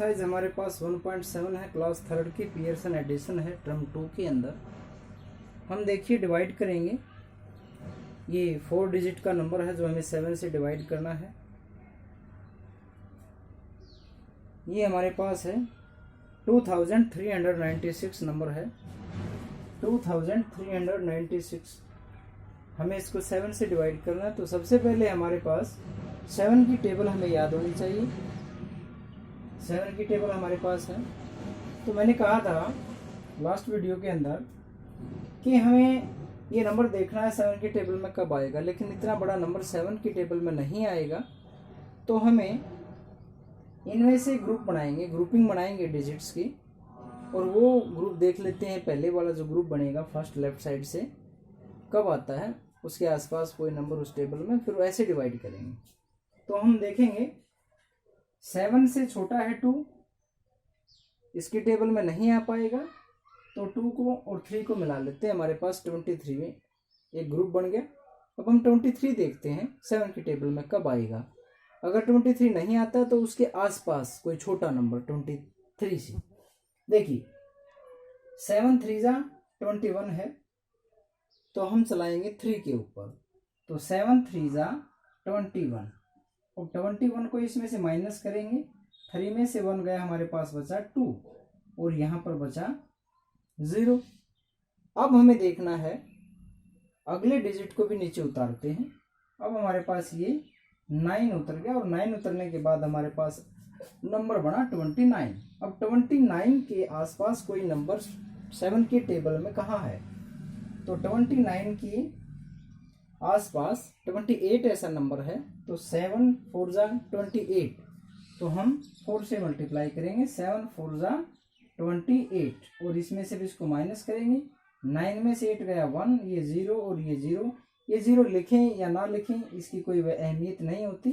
Exercise हमारे पास 1.7 है, class third की पियर्सन एडिशन है टर्म 2 के अंदर। हम देखिए डिवाइड करेंगे। ये 4 डिजिट का नंबर है जो हमें 7 से डिवाइड करना है। ये हमारे पास है 2396 नंबर है, 2396। हमें इसको 7 से डिवाइड करना है। तो सबसे पहले हमारे पास 7 की टेबल हमें याद होनी चाहिए। 7 की टेबल हमारे पास है। तो मैंने कहा था लास्ट वीडियो के अंदर कि हमें ये नंबर देखना है 7 की टेबल में कब आएगा, लेकिन इतना बड़ा नंबर 7 की टेबल में नहीं आएगा। तो हमें इनमें से ग्रुप बनाएंगे, ग्रुपिंग बनाएंगे डिजिट्स की, और वो ग्रुप देख लेते हैं। पहले वाला जो ग्रुप बनेगा फर्स्ट लेफ्ट साइड से कब आता है, उसके आसपास कोई नंबर उस टेबल में, फिर ऐसे डिवाइड करेंगे। तो हम देखेंगे 7 से छोटा है 2, इसकी टेबल में नहीं आ पाएगा। तो 2 को और 3 को मिला लेते हैं, हमारे पास 23 में एक ग्रुप बन गया। अब हम 23 देखते हैं 7 की टेबल में कब आएगा। अगर 23 नहीं आता तो उसके आसपास कोई छोटा नंबर 23 से। देखिए 7 3 जा 21 है, तो हम चलाएंगे 3 के ऊपर। तो 7 3 जा 21, और 21 को इसमें से माइनस करेंगे। 3 में से 1 गया, हमारे पास बचा 2, और यहाँ पर बचा 0। अब हमें देखना है अगले डिजिट को भी नीचे उतारते हैं। अब हमारे पास ये 9 उतर गया, और 9 उतरने के बाद हमारे पास नंबर बना 29। अब 29 के आसपास कोई नंबर 7 की टेबल में कहाँ है, तो 29 के आसपास 28 ऐसा नंबर है। तो 7 4 जा 28, तो हम 4 से मल्टीप्लाई करेंगे। 7 4 जा 28, और इसमें से भी इसको माइनस करेंगे। 9 में से 8 गया 1, ये 0 और ये 0। ये 0 लिखें या ना लिखें इसकी कोई अहमियत नहीं होती।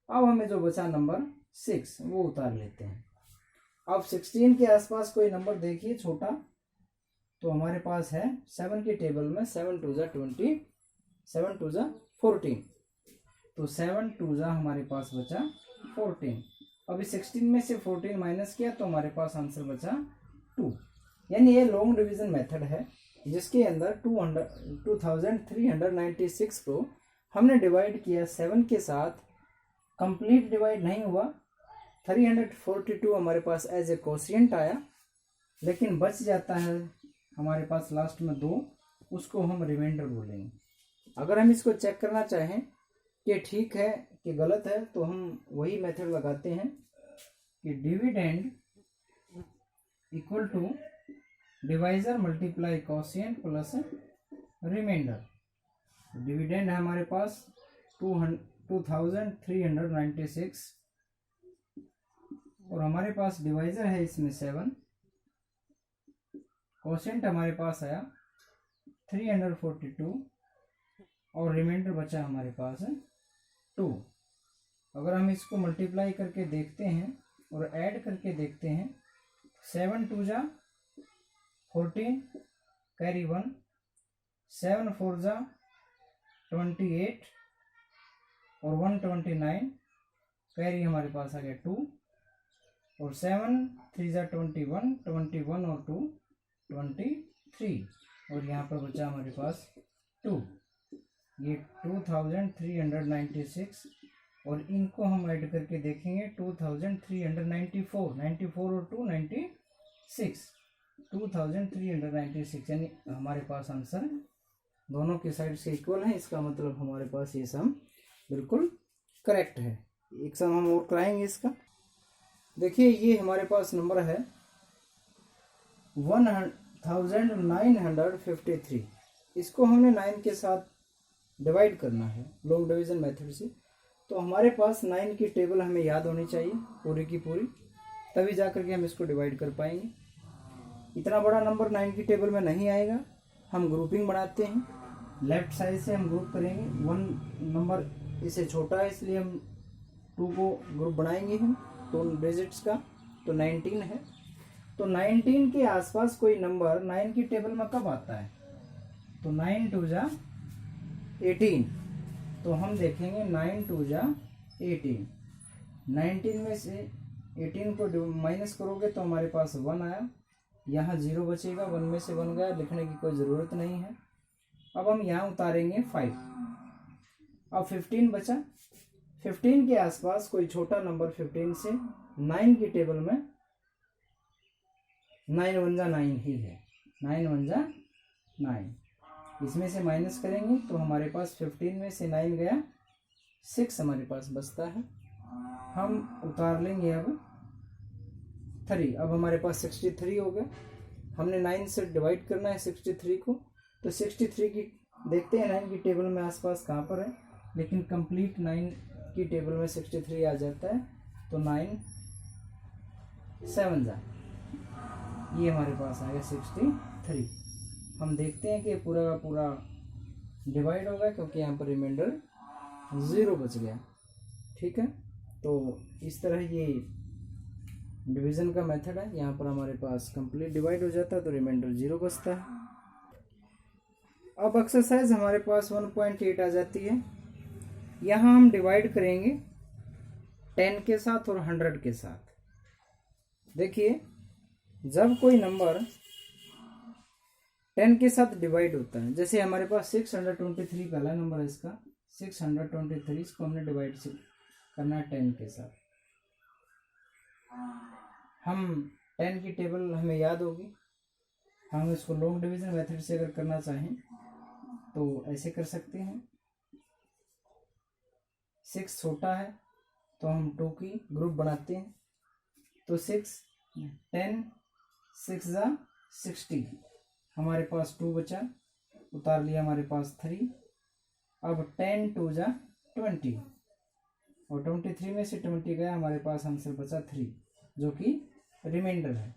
अब हमें जो बचा नंबर 6 वो उतार लेते हैं। अब 16 के आसपास कोई नंबर देखिए छोटा, तो हमारे पास है 7 की टेबल में 7 2 जा 20, 7 2 जा 14। तो 7 2 जा हमारे पास बचा 14। अभी 16 में से 14 माइनस किया तो हमारे पास आंसर बचा 2। यानी ये लॉन्ग डिवीजन मेथड है जिसके अंदर 2396 को हमने डिवाइड किया 7 के साथ। कंप्लीट डिवाइड नहीं हुआ, 342 हमारे पास एज ए कोशिएंट आया, लेकिन बच जाता है हमारे पास लास्ट में 2, उसको हम रिमाइंडर बोलेंगे। अगर हम इसको चेक करना चाहें कि ठीक है कि गलत है, तो हम वही मेथड लगाते हैं कि dividend equal to divisor multiply quotient plus remainder. Dividend है हमारे पास 2396, और हमारे पास डिवाइजर है इसमें 7, कोशिएंट हमारे पास आया 342, और रिमाइंडर बचा हमारे पास 2। अगर हम इसको मल्टीप्लाई करके देखते हैं और ऐड करके देखते हैं, 7 2 जा 14 कैरी 1, 7 4 जा 28, और 129 कैरी हमारे पास आ गया 2, और 7 3 जा 21, 21 और 2 23, और यहाँ पर बचा हमारे पास 2। ये 2396, और इनको हम ऐड करके देखेंगे 2394, 94 और 2 96, 2396। यानी हमारे पास आंसर दोनों के साइड से इक्वल है। इसका मतलब हमारे पास ये सम बिल्कुल करेक्ट है। एक सम हम और कराएंगे इसका। देखिए ये हमारे पास नंबर है 1953। इसको हमने 9 के साथ डिवाइड करना है लॉन्ग डिवीजन मेथड से। तो हमारे पास 9 की टेबल हमें याद होनी चाहिए पूरी की पूरी, तभी जा करके हम इसको डिवाइड कर पाएंगे। इतना बड़ा नंबर 9 की टेबल में नहीं आएगा। हम ग्रुपिंग बनाते हैं, लेफ्ट साइड से हम ग्रुप करेंगे। 1 नंबर इससे छोटा है इसलिए हम 2 को ग्रुप बनाएंगे हम 2 डिजिट्स का, तो 19 है। तो 19 के आसपास कोई नंबर 9 की टेबल में कब आता है, तो 9 2 जा 18। तो हम देखेंगे 9 2 जा 18। 19 में से 18 को माइनस करोगे तो हमारे पास 1 आया, यहाँ 0 बचेगा, 1 में से 1 गया, लिखने की कोई ज़रूरत नहीं है। अब हम यहाँ उतारेंगे 5। अब 15 बचा। 15 के आसपास कोई छोटा नंबर 15 से 9 की टेबल में 9 1 जा 9 ही है, 9 1 जा 9। इसमें से माइनस करेंगे तो हमारे पास 15 में से 9 गया, 6 हमारे पास बचता है। हम उतार लेंगे अब 3। अब हमारे पास 63 हो गया। हमने 9 से डिवाइड करना है 63 को, तो 63 की देखते हैं 9 की टेबल में आसपास कहाँ पर है, लेकिन कंप्लीट 9 की टेबल में 63 आ जाता है। तो 9 7 जा, ये हमारे पास आ गया 63। हम देखते हैं कि पूरा का पूरा डिवाइड होगा क्योंकि यहाँ पर रिमाइंडर 0 बच गया। ठीक है, तो इस तरह ये डिवीज़न का मेथड है। यहाँ पर हमारे पास कंप्लीट डिवाइड हो जाता है तो रिमाइंडर 0 बचता है। अब एक्सरसाइज हमारे पास 1.8 आ जाती है। यहाँ हम डिवाइड करेंगे 10 के साथ और 100 के साथ। देखिए, जब कोई नंबर 10 के साथ डिवाइड होता है, जैसे हमारे पास 623 पहला नंबर है, इसका 623, इसको हमने डिवाइड करना है 10 के साथ। हम 10 की टेबल हमें याद होगी, हम इसको लॉन्ग डिवीजन मेथड से अगर करना चाहें तो ऐसे कर सकते हैं। 6 छोटा है तो हम 2 की ग्रुप बनाते हैं, तो 6 10 6 जा 60, हमारे पास 2 बचा, उतार लिया हमारे पास 3। अब 10 2 जा 20 और 23 में से 20 गया, हमारे पास आंसर बचा 3 जो कि रिमाइंडर है।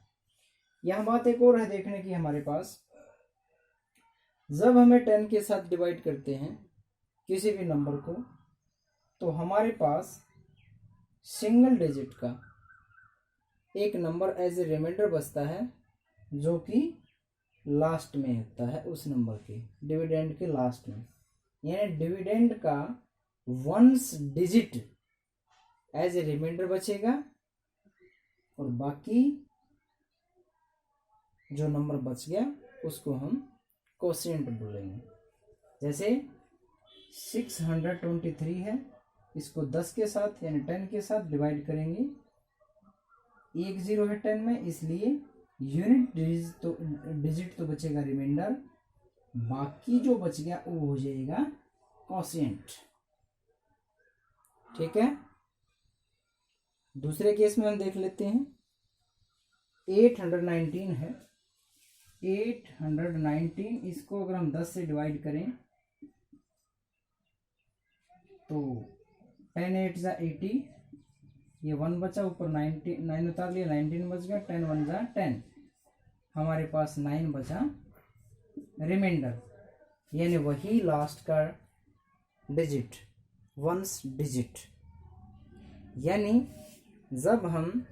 यहाँ बात एक और है देखने की, हमारे पास जब हमें 10 के साथ डिवाइड करते हैं किसी भी नंबर को, तो हमारे पास सिंगल डिजिट का एक नंबर एज ए रिमाइंडर बचता है जो कि लास्ट में होता है उस नंबर के डिविडेंड के लास्ट में, यानी डिविडेंड का 1 डिजिट एज ए रिमाइंडर बचेगा और बाकी जो नंबर बच गया उसको हम कोशिएंट बोलेंगे। जैसे 623 है, इसको 10 के साथ यानी 10 के साथ डिवाइड करेंगे, 1 0 है 10 में, इसलिए यूनिट डिजिट तो बचेगा रिमाइंडर, बाकी जो बच गया वो हो जाएगा कोशिएंट। ठीक है, दूसरे केस में हम देख लेते हैं। 819 है, 819, इसको अगर हम 10 से डिवाइड करें तो 10 8 जा 80, ये 1 बचा, ऊपर 9 उतार लिया, 19 बच गया, 10 1 जा 10, हमारे पास 9 बचा रिमाइंडर, यानी वही लास्ट का डिजिट 1 डिजिट। यानी जब हम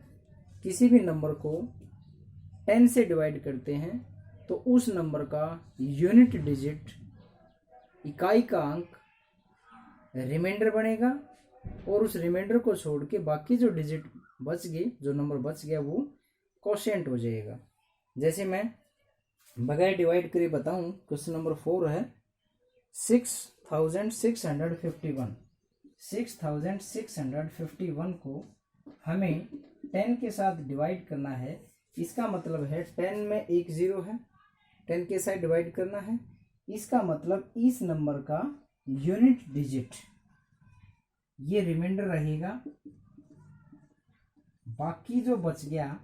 किसी भी नंबर को 10 से डिवाइड करते हैं तो उस नंबर का यूनिट डिजिट, इकाई का अंक रिमाइंडर बनेगा और उस रिमाइंडर को छोड़ के बाकी जो डिजिट बच गए, जो नंबर बच गया, वो कोशिएंट हो जाएगा। जैसे मैं बगैर डिवाइड करे बताऊं, क्वेश्चन नंबर 4 है 6651। 6651 को हमें 10 के साथ डिवाइड करना है। इसका मतलब है 10 में 1 0 है, 10 के साथ डिवाइड करना है, इसका मतलब इस नंबर का यूनिट डिजिट ये रिमाइंडर रहेगा, बाकी जो बच गया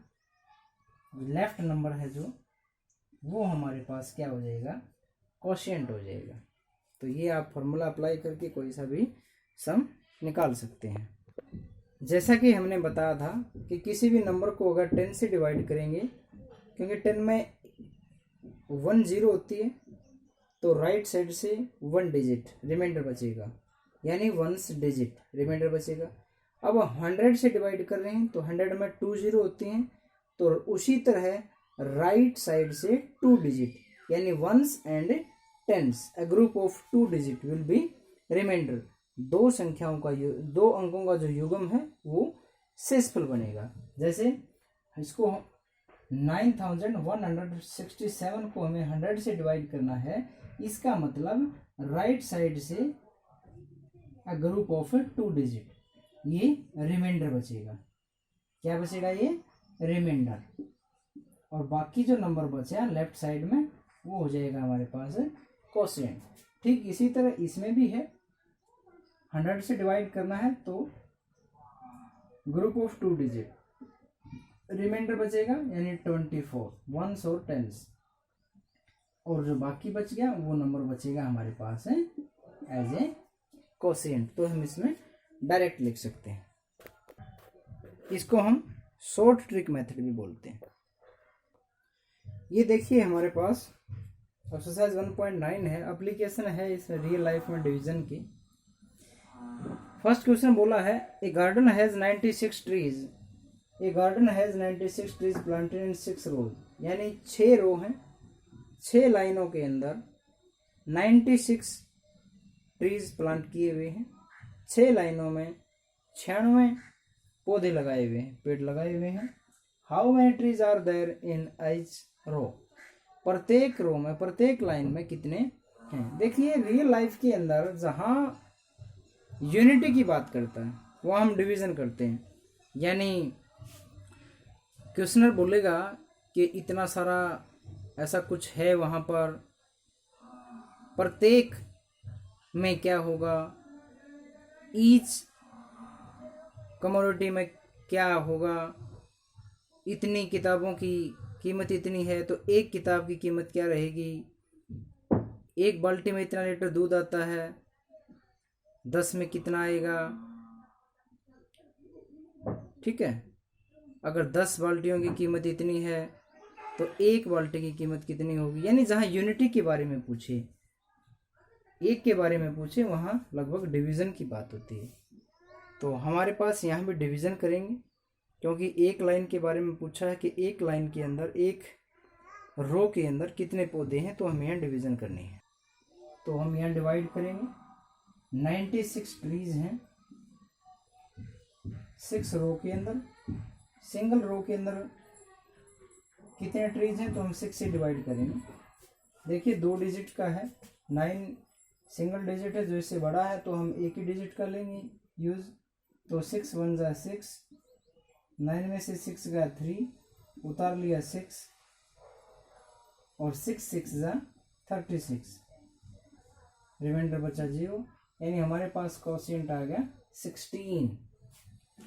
लेफ्ट नंबर है जो, वो हमारे पास क्या हो जाएगा, कोशिएंट हो जाएगा। तो ये आप फॉर्मूला अप्लाई करके कोई सा भी सम निकाल सकते हैं। जैसा कि हमने बताया था कि किसी भी नंबर को अगर 10 से डिवाइड करेंगे, क्योंकि 10 में 1 0 होती है, तो राइट साइड से 1 डिजिट रिमाइंडर बचेगा, यानी 1 डिजिट रिमाइंडर बचेगा। अब 100 से डिवाइड कर रहे हैं तो 100 में 2 0 होती हैं, तो उसी तरह राइट साइड से 2 डिजिट यानी 1s and 10s, a group of 2 digit will be remainder. दो अंकों का जो युग्म है वो शेषफल बनेगा। जैसे इसको 9167 को हमें 100 से डिवाइड करना है, इसका मतलब राइट साइड से अ ग्रुप ऑफ 2 डिजिट, ये रिमाइंडर बचेगा। क्या बचेगा? ये रिमाइंडर। और बाकी जो नंबर बचा लेफ्ट साइड में वो हो जाएगा हमारे पास कोशेंट। ठीक इसी तरह इसमें भी है, 100 से डिवाइड करना है तो ग्रुप ऑफ 2 डिजिट, रिमाइंडर बचेगा यानी 24 वंस और टेंस, और जो बाकी बच गया वो नंबर बचेगा हमारे पास है एज ए कोशेंट। तो हम इसमें डायरेक्ट लिख सकते हैं। इसको हम शॉर्ट ट्रिक मेथड भी बोलते हैं। ये देखिए हमारे पास एक्सरसाइज 1.9 है, एप्लीकेशन है इस रियल लाइफ में डिवीजन की। फर्स्ट क्वेश्चन बोला है a garden has 96 trees, a garden has 96 trees planted in 6 rows, यानी 6 रो हैं, 6 लाइनों के अंदर 96 ट्रीज प्लांट किए हुए हैं। 6 लाइनों में 96 पौधे लगाए हुए हैं, पेड़ लगाए हुए हैं। How many trees are there in each row, प्रत्येक रो में प्रत्येक लाइन में कितने हैं। देखिए रियल लाइफ के अंदर जहाँ यूनिटी की बात करता है वहाँ हम डिवीजन करते हैं, यानी क्वेश्चनर बोलेगा कि इतना सारा ऐसा कुछ है वहाँ पर, प्रत्येक में क्या होगा, ईच कमोडिटी में क्या होगा, इतनी किताबों की कीमत इतनी है तो एक किताब की कीमत क्या रहेगी, एक बाल्टी में इतना लीटर दूध आता है, 10 में कितना आएगा। ठीक है, अगर 10 बाल्टियों की कीमत इतनी है तो एक बाल्टी की कीमत कितनी होगी। यानी जहाँ यूनिटी के बारे में पूछे, एक के बारे में पूछे, वहाँ लगभग डिवीज़न की बात होती है। तो हमारे पास यहाँ भी डिवीज़न करेंगे, क्योंकि एक लाइन के बारे में पूछा है कि एक लाइन के अंदर एक रो के अंदर कितने पौधे हैं, तो हमें यहाँ डिवीज़न करनी है। तो हम यहाँ डिवाइड करेंगे, 96 ट्रीज हैं 6 रो के अंदर। सिंगल रो के अंदर कितने ट्रीज हैं तो हम 6 से डिवाइड करेंगे। देखिए 2 डिजिट का है, 9 सिंगल डिजिट है, जो इससे बड़ा है तो हम एक ही डिजिट का लेंगे यूज़। तो 6 1 जा 6, 9 में से 6 गया 3, उतार लिया 6, और 6 6 जा 36, रिमाइंडर बचा 0, यानी हमारे पास कोशिएंट आ गया 16।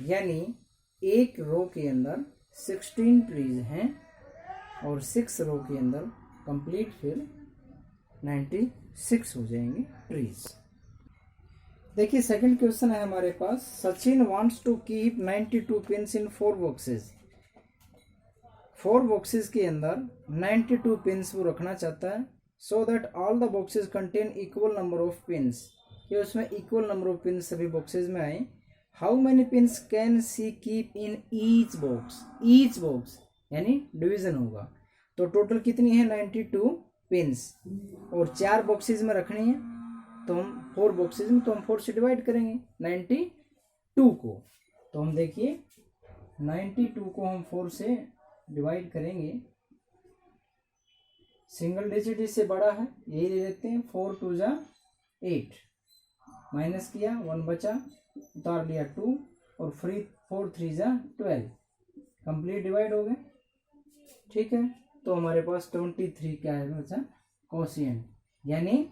यानी एक रो के अंदर 16 ट्रीज हैं और 6 रो के अंदर कंप्लीट फिर 96 हो जाएंगे ट्रीज। देखिए सेकंड क्वेश्चन है हमारे पास, Sachin wants to keep 92 pins in 4 boxes. 4 boxes के अंदर 92 पिन्स वो रखना चाहता है, so that all the boxes contain equal number of pins, कि उसमें इक्वल नंबर ऑफ पिन्स सभी बॉक्सेस में आए। How many pins can she keep in each box, each box यानी डिवीजन होगा। तो टोटल कितनी है 92 पिन्स, और 4 बॉक्सेस में रखनी है, तो हम 4 बॉक्सेस में तो हम 4 से डिवाइड करेंगे 92 को। तो हम देखिए 92 को हम 4 से डिवाइड करेंगे, सिंगल डिजिट इससे बड़ा है यही ले लेते हैं, 4 2 जा 8, माइनस किया 1 बचा, उतार लिया 2, और 4 3 जा 12, कंप्लीट डिवाइड हो गए। ठीक है, तो हमारे पास 23 क्या है बचा कोशिएंट, यानी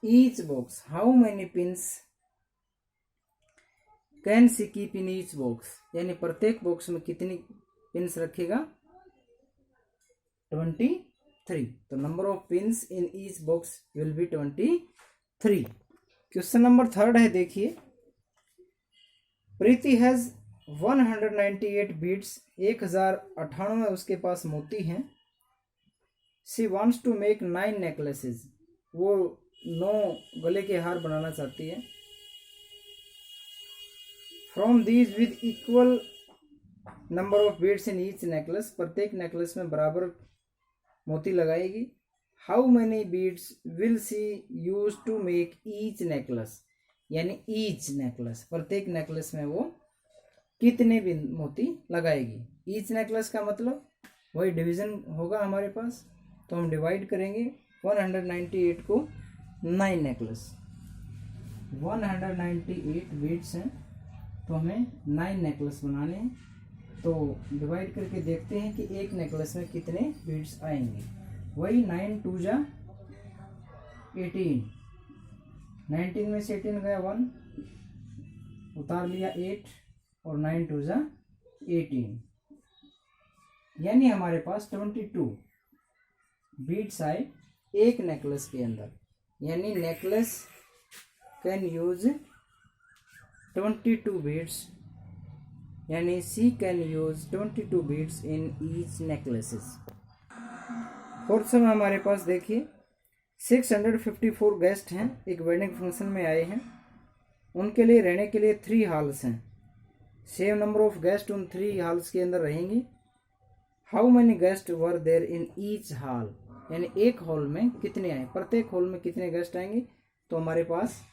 each box how many pins can she keep in each box, यानी प्रत्येक बॉक्स में कितनी पिन्स रखेगा 23। तो number of pins in each box will be 23। Question number 3 है, देखिए प्रीति हैज 198 बीड्स, 1098 उसके पास मोती हैं। She wants to make 9 necklaces, वो 9 गले के हार बनाना चाहती है। From these with equal number of beads in each necklace, प्रत्येक नेकलेस में बराबर मोती लगाएगी। How many beads will she use to make each necklace, यानी ईच नेकलेस प्रत्येक नेकलेस में वो कितने मोती लगाएगी। ईच नेकलेस का मतलब वही डिवीजन होगा हमारे पास, तो हम डिवाइड करेंगे 198 को 9 नेकलेस, 198 बीड्स हैं तो हमें 9 नेकलेस बनाने हैं। तो डिवाइड करके देखते हैं कि एक नेकलेस में कितने बीड्स आएंगे। वही 9 2 जा 18, 19 में से 18 गया 1, उतार लिया 8 और 9 2 जा 18, यानी हमारे पास 22 बीड्स आए एक नेकलेस के अंदर। यानी नेकलेस कैन यूज 22 बीड्स, यानी she can use 22 beads in each necklaces. Fourth में हमारे पास देखिए 654 गेस्ट हैं, एक वेडिंग फंक्शन में आए हैं। उनके लिए रहने के लिए 3 हॉल्स हैं। सेम नंबर ऑफ गेस्ट उन 3 हॉल्स के अंदर रहेंगी। How many guest were there in each hall, यानी एक हॉल में कितने आए, प्रत्येक हॉल में कितने गेस्ट आएंगे। तो हमारे पास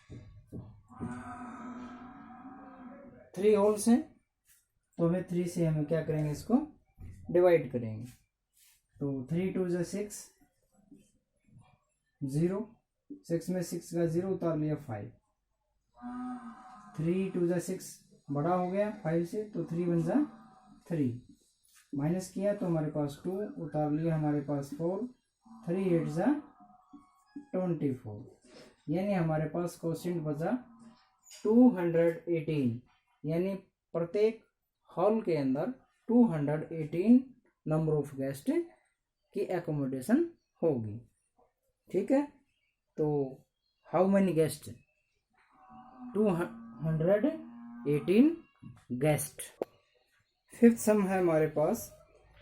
3 हॉल्स हैं, तो हमें 3 से हम क्या करेंगे, इसको डिवाइड करेंगे। तो 3 2 जा 6, 0, 6 में 6 का 0 उतार लिया 5, 3 2 जा 6 बड़ा हो गया 5 से, तो 3 1 जा 3, माइनस किया तो हमारे पास 2 उतार लिया हमारे पास 4, 3 8 जा 24, यानी हमारे पास क्वोशिएंट बचा 218, यानी प्रत्येक हॉल के अंदर 218 नंबर ऑफ गेस्ट की एकोमोडेशन होगी। ठीक है, तो how many guest, 218 guest. Fifth सम है हमारे पास,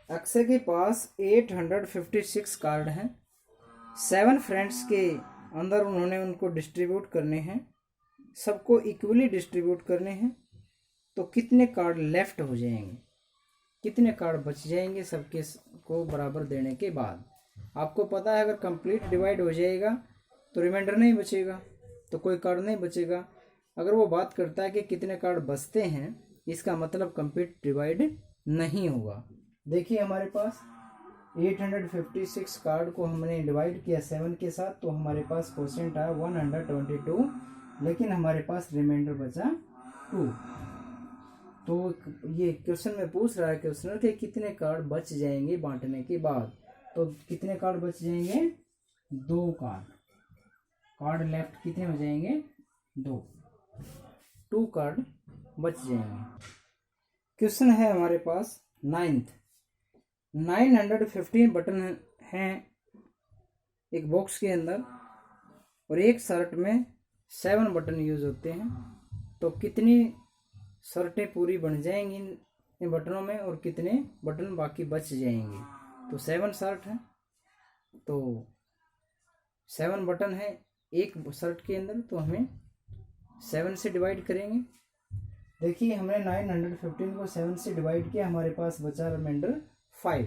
अक्षय के पास 856 कार्ड हैं। 7 फ्रेंड्स के अंदर उन्होंने उनको डिस्ट्रीब्यूट करने हैं, सबको इक्वली डिस्ट्रीब्यूट करने हैं। तो कितने कार्ड लेफ्ट हो जाएंगे, कितने कार्ड बच जाएंगे सबके को बराबर देने के बाद। आपको पता है अगर कंप्लीट डिवाइड हो जाएगा तो रिमाइंडर नहीं बचेगा, तो कोई कार्ड नहीं बचेगा। अगर वो बात करता है कि कितने कार्ड बचते हैं, इसका मतलब कंप्लीट डिवाइड नहीं होगा। देखिए हमारे पास 856 कार्ड को हमने डिवाइड किया 7 के साथ, तो हमारे पास क्वोशिएंट आया 122, लेकिन हमारे पास रिमाइंडर बचा 2। तो ये क्वेश्चन में पूछ रहा है क्वेश्चनर कि कितने कार्ड बच जाएंगे बांटने के बाद। तो कितने कार्ड बच जाएंगे, 2 कार्ड लेफ्ट कितने हो जाएंगे, 2 कार्ड बच जाएंगे। क्वेश्चन है हमारे पास 915 बटन हैं एक बॉक्स के अंदर, और एक शर्ट में 7 बटन यूज होते हैं। तो कितनी शर्टें पूरी बन जाएंगी इन बटनों में और कितने बटन बाकी बच जाएंगे। तो 7 शर्ट है, तो 7 बटन है एक शर्ट के अंदर, तो हमें 7 से डिवाइड करेंगे। देखिए हमने 915 को 7 से डिवाइड किया, हमारे पास बचा रिमाइंडर 5,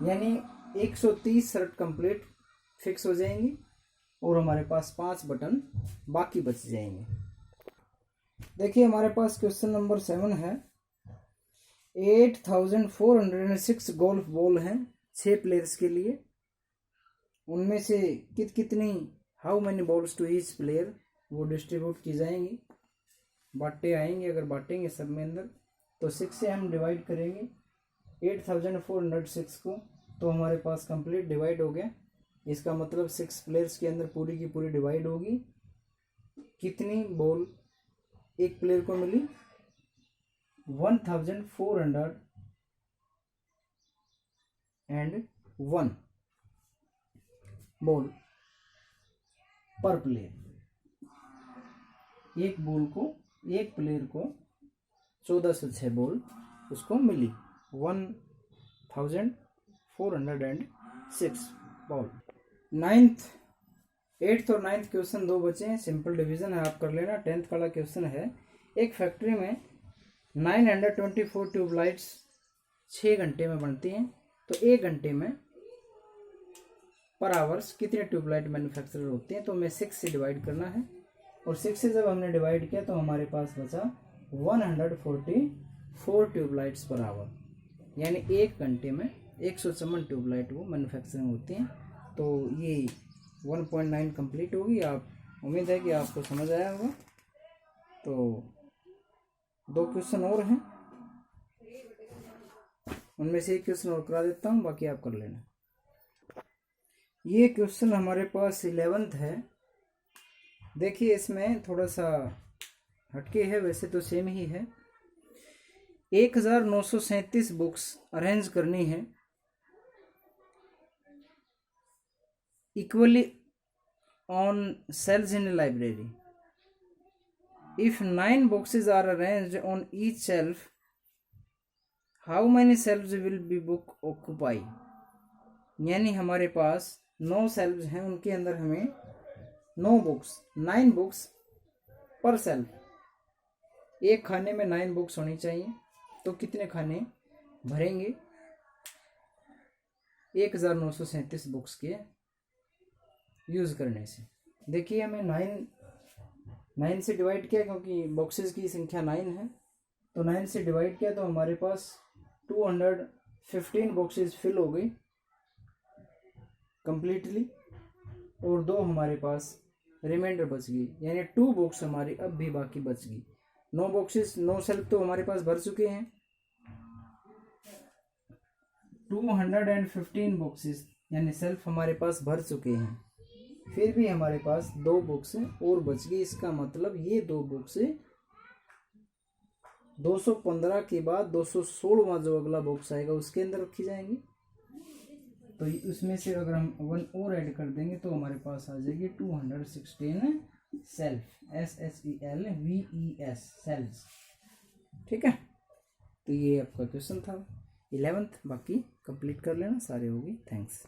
यानी 130 शर्ट कंप्लीट फिक्स हो जाएंगी और हमारे पास 5 बटन बाकी बच जाएंगे। देखिए हमारे पास क्वेश्चन नंबर 7 है, 8406 गोल्फ बॉल हैं 6 प्लेयर्स के लिए। उनमें से कितनी how many balls to each player वो डिस्ट्रीब्यूट की जाएंगी, बांटे आएंगे। अगर बांटेंगे सब में अंदर तो 6 से हम डिवाइड करेंगे 8406 को, तो हमारे पास कंप्लीट डिवाइड हो गया। इसका मतलब 6 प्लेयर्स के अंदर पूरी की पूरी डिवाइड होगी। कितनी बॉल एक प्लेयर को मिली, 1401 बॉल पर प्लेयर। एक बॉल को एक प्लेयर को 1406 बॉल उसको मिली, 1406 बॉल। 8th और 9th क्वेश्चन 2 बचे हैं, सिंपल डिवीजन है आप कर लेना। 10th वाला क्वेश्चन है, एक फैक्ट्री में 924 ट्यूबलाइट्स 6 घंटे में बनती हैं, तो 1 घंटे में पर आवर्स कितने ट्यूबलाइट मैन्युफैक्चर होते हैं। तो हमें 6 से डिवाइड करना है, और 6 से जब हमने डिवाइड किया तो हमारे पास बचा 144 ट्यूबलाइट्स पर आवर, यानी 1 घंटे में 154 ट्यूबलाइट वो मैन्युफैक्चरिंग होती हैं। तो ये 1.9 कंप्लीट होगी। आप उम्मीद है कि आपको समझ आया होगा। तो 2 क्वेश्चन और हैं, उनमें से एक क्वेश्चन और करा देता हूँ, बाकी आप कर लेना। ये क्वेश्चन हमारे पास 11th है। देखिए इसमें थोड़ा सा हटके है, वैसे तो सेम ही है। 1937 बुक्स अरेंज करनी है equally on shelves in library. If 9 boxes are arranged on each shelf, how many shelves will be book occupy? यानी हमारे पास 9 शेल्फ्स हैं, उनके अंदर हमें 9 बुक्स पर सेल्फ, एक खाने में 9 बुक्स होनी चाहिए। तो कितने खाने भरेंगे 1937 बुक्स के यूज करने से? देखिए हमें 9 से डिवाइड किया, क्योंकि बॉक्सेस की संख्या 9 है, तो 9 से डिवाइड किया तो हमारे पास 215 बॉक्सेस फिल हो गई कंप्लीटली, और 2 हमारे पास रिमाइंडर बच गई, यानी 2 बुक्स हमारी अब भी बाकी बच गई। 9 बॉक्सेस 9 सेल्फ तो हमारे पास भर चुके हैं। 215 बॉक्सेस यानी सेल्फ हमारे पास भर चुके हैं, फिर भी हमारे पास 2 बुक्स और बच गई। इसका मतलब ये 2 बुक्स 215 के बाद 216वां जो अगला बॉक्स आएगा उसके अंदर रखी जाएंगी। तो उसमें से अगर हम 1 और ऐड कर देंगे तो हमारे पास आ जाएगी 216 सेल्फ, SHELVES सेल्स। ठीक है, तो ये आपका क्वेश्चन था 11th। बाकी कंप्लीट कर लेना, सारे होगी। थैंक्स।